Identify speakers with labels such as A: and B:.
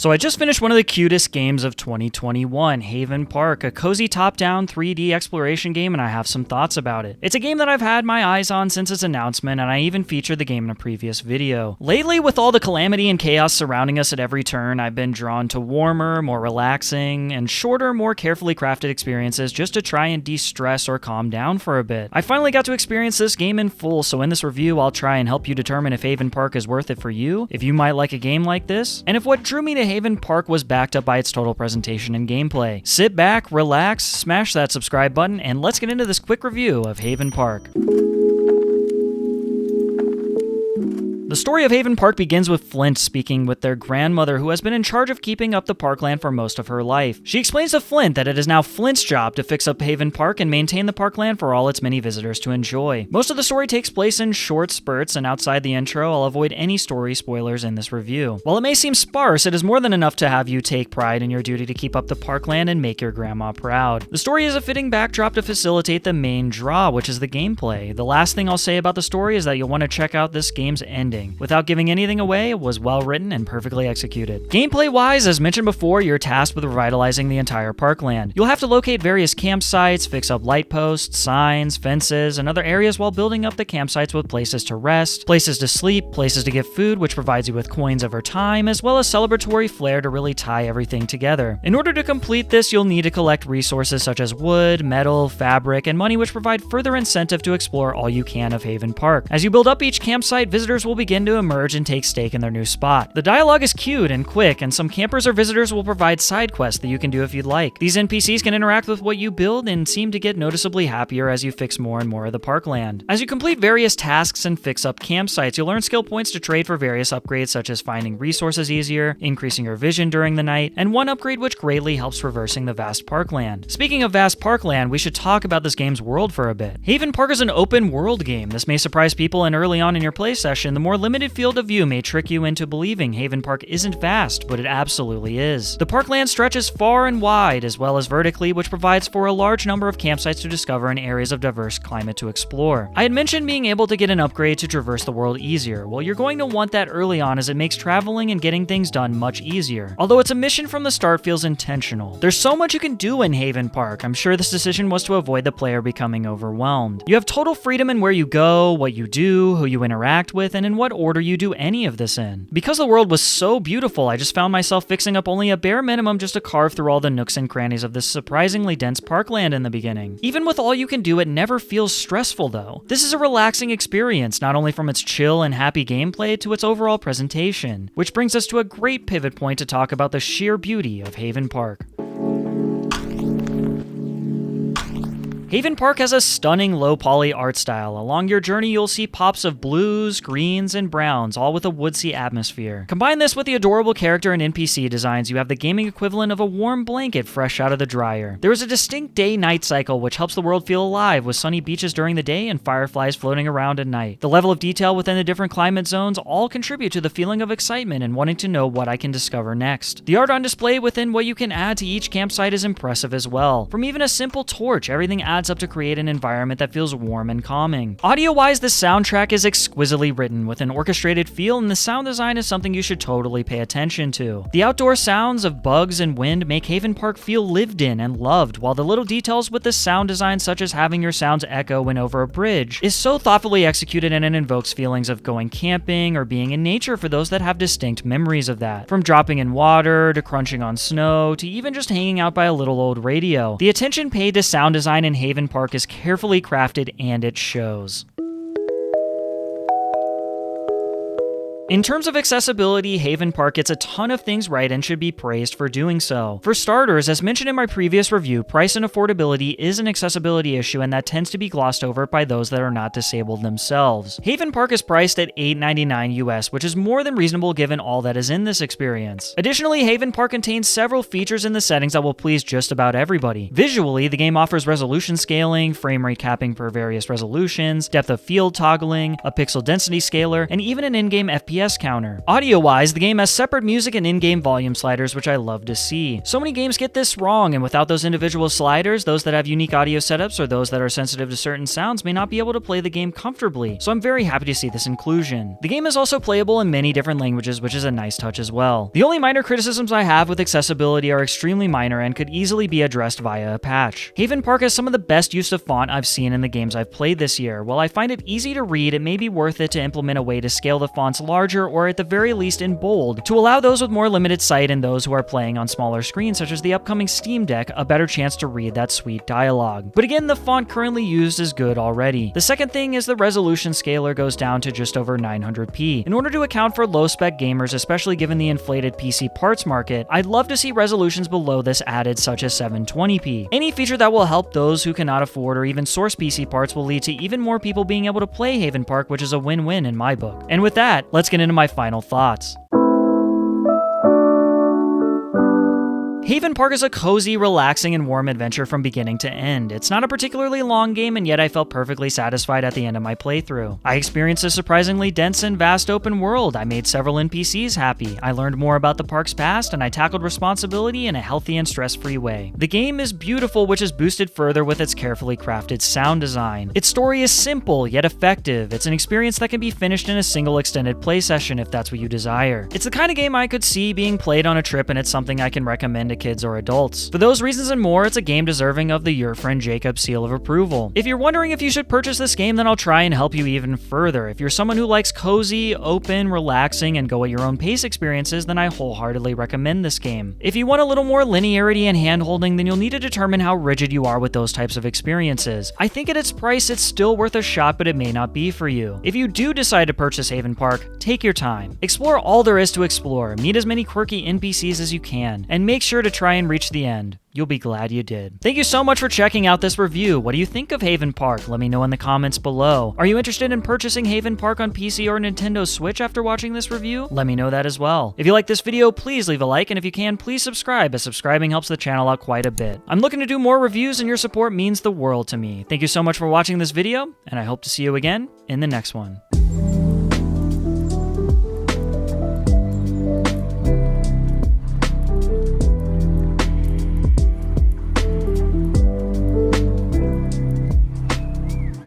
A: So I just finished one of the cutest games of 2021, Haven Park, a cozy top-down 3D exploration game, and I have some thoughts about it. It's a game that I've had my eyes on since its announcement, and I even featured the game in a previous video. Lately, with all the calamity and chaos surrounding us at every turn, I've been drawn to warmer, more relaxing, and shorter, more carefully crafted experiences just to try and de-stress or calm down for a bit. I finally got to experience this game in full, so in this review, I'll try and help you determine if Haven Park is worth it for you, if you might like a game like this, and if what drew me to Haven Park was backed up by its total presentation and gameplay. Sit back, relax, smash that subscribe button, and let's get into this quick review of Haven Park. The story of Haven Park begins with Flint speaking with their grandmother, who has been in charge of keeping up the parkland for most of her life. She explains to Flint that it is now Flint's job to fix up Haven Park and maintain the parkland for all its many visitors to enjoy. Most of the story takes place in short spurts, and outside the intro, I'll avoid any story spoilers in this review. While it may seem sparse, it is more than enough to have you take pride in your duty to keep up the parkland and make your grandma proud. The story is a fitting backdrop to facilitate the main draw, which is the gameplay. The last thing I'll say about the story is that you'll want to check out this game's ending. Without giving anything away, it was well written and perfectly executed. Gameplay-wise, as mentioned before, you're tasked with revitalizing the entire parkland. You'll have to locate various campsites, fix up light posts, signs, fences, and other areas while building up the campsites with places to rest, places to sleep, places to get food, which provides you with coins over time, as well as celebratory flair to really tie everything together. In order to complete this, you'll need to collect resources such as wood, metal, fabric, and money, which provide further incentive to explore all you can of Haven Park. As you build up each campsite, visitors will begin to emerge and take stake in their new spot. The dialogue is cute and quick, and some campers or visitors will provide side quests that you can do if you'd like. These NPCs can interact with what you build and seem to get noticeably happier as you fix more and more of the parkland. As you complete various tasks and fix up campsites, you'll earn skill points to trade for various upgrades such as finding resources easier, increasing your vision during the night, and one upgrade which greatly helps traversing the vast parkland. Speaking of vast parkland, we should talk about this game's world for a bit. Haven Park is an open world game. This may surprise people, and early on in your play session, the more limited field of view may trick you into believing Haven Park isn't vast, but it absolutely is. The parkland stretches far and wide, as well as vertically, which provides for a large number of campsites to discover and areas of diverse climate to explore. I had mentioned being able to get an upgrade to traverse the world easier. Well, you're going to want that early on, as it makes traveling and getting things done much easier. Although it's a mission from the start feels intentional. There's so much you can do in Haven Park. I'm sure this decision was to avoid the player becoming overwhelmed. You have total freedom in where you go, what you do, who you interact with, and in what order you do any of this in. Because the world was so beautiful, I just found myself fixing up only a bare minimum just to carve through all the nooks and crannies of this surprisingly dense parkland in the beginning. Even with all you can do, it never feels stressful though. This is a relaxing experience, not only from its chill and happy gameplay to its overall presentation, which brings us to a great pivot point to talk about the sheer beauty of Haven Park. Haven Park has a stunning low-poly art style. Along your journey, you'll see pops of blues, greens, and browns, all with a woodsy atmosphere. Combine this with the adorable character and NPC designs, you have the gaming equivalent of a warm blanket fresh out of the dryer. There is a distinct day-night cycle which helps the world feel alive, with sunny beaches during the day and fireflies floating around at night. The level of detail within the different climate zones all contribute to the feeling of excitement and wanting to know what I can discover next. The art on display within what you can add to each campsite is impressive as well. From even a simple torch, everything adds up to create an environment that feels warm and calming. Audio-wise, the soundtrack is exquisitely written with an orchestrated feel, and the sound design is something you should totally pay attention to. The outdoor sounds of bugs and wind make Haven Park feel lived in and loved, while the little details with the sound design, such as having your sounds echo when over a bridge, is so thoughtfully executed, and it invokes feelings of going camping or being in nature for those that have distinct memories of that. From dropping in water, to crunching on snow, to even just hanging out by a little old radio. The attention paid to sound design in Haven Park is carefully crafted, and it shows. In terms of accessibility, Haven Park gets a ton of things right and should be praised for doing so. For starters, as mentioned in my previous review, price and affordability is an accessibility issue, and that tends to be glossed over by those that are not disabled themselves. Haven Park is priced at $8.99 US, which is more than reasonable given all that is in this experience. Additionally, Haven Park contains several features in the settings that will please just about everybody. Visually, the game offers resolution scaling, frame rate capping per various resolutions, depth of field toggling, a pixel density scaler, and even an in-game FPS FPS counter. Audio-wise, the game has separate music and in-game volume sliders, which I love to see. So many games get this wrong, and without those individual sliders, those that have unique audio setups or those that are sensitive to certain sounds may not be able to play the game comfortably, so I'm very happy to see this inclusion. The game is also playable in many different languages, which is a nice touch as well. The only minor criticisms I have with accessibility are extremely minor and could easily be addressed via a patch. Haven Park has some of the best use of font I've seen in the games I've played this year. While I find it easy to read, it may be worth it to implement a way to scale the fonts larger or at the very least in bold to allow those with more limited sight and those who are playing on smaller screens such as the upcoming Steam Deck a better chance to read that sweet dialogue. But again, the font currently used is good already. The second thing is the resolution scaler goes down to just over 900p. In order to account for low-spec gamers, especially given the inflated PC parts market, I'd love to see resolutions below this added such as 720p. Any feature that will help those who cannot afford or even source PC parts will lead to even more people being able to play Haven Park, which is a win-win in my book. And with that, let's get into my final thoughts. Haven Park is a cozy, relaxing, and warm adventure from beginning to end. It's not a particularly long game, and yet I felt perfectly satisfied at the end of my playthrough. I experienced a surprisingly dense and vast open world. I made several NPCs happy. I learned more about the park's past, and I tackled responsibility in a healthy and stress-free way. The game is beautiful, which is boosted further with its carefully crafted sound design. Its story is simple, yet effective. It's an experience that can be finished in a single extended play session if that's what you desire. It's the kind of game I could see being played on a trip, and it's something I can recommend to kids or adults. For those reasons and more, it's a game deserving of the Your Friend Jacob seal of approval. If you're wondering if you should purchase this game, then I'll try and help you even further. If you're someone who likes cozy, open, relaxing, and go at your own pace experiences, then I wholeheartedly recommend this game. If you want a little more linearity and hand-holding, then you'll need to determine how rigid you are with those types of experiences. I think at its price, it's still worth a shot, but it may not be for you. If you do decide to purchase Haven Park, take your time. Explore all there is to explore, meet as many quirky NPCs as you can, and make sure to try and reach the end. You'll be glad you did. Thank you so much for checking out this review. What do you think of Haven Park? Let me know in the comments below. Are you interested in purchasing Haven Park on PC or Nintendo Switch after watching this review? Let me know that as well. If you like this video, please leave a like, and if you can, please subscribe, as subscribing helps the channel out quite a bit. I'm looking to do more reviews, and your support means the world to me. Thank you so much for watching this video, and I hope to see you again in the next one.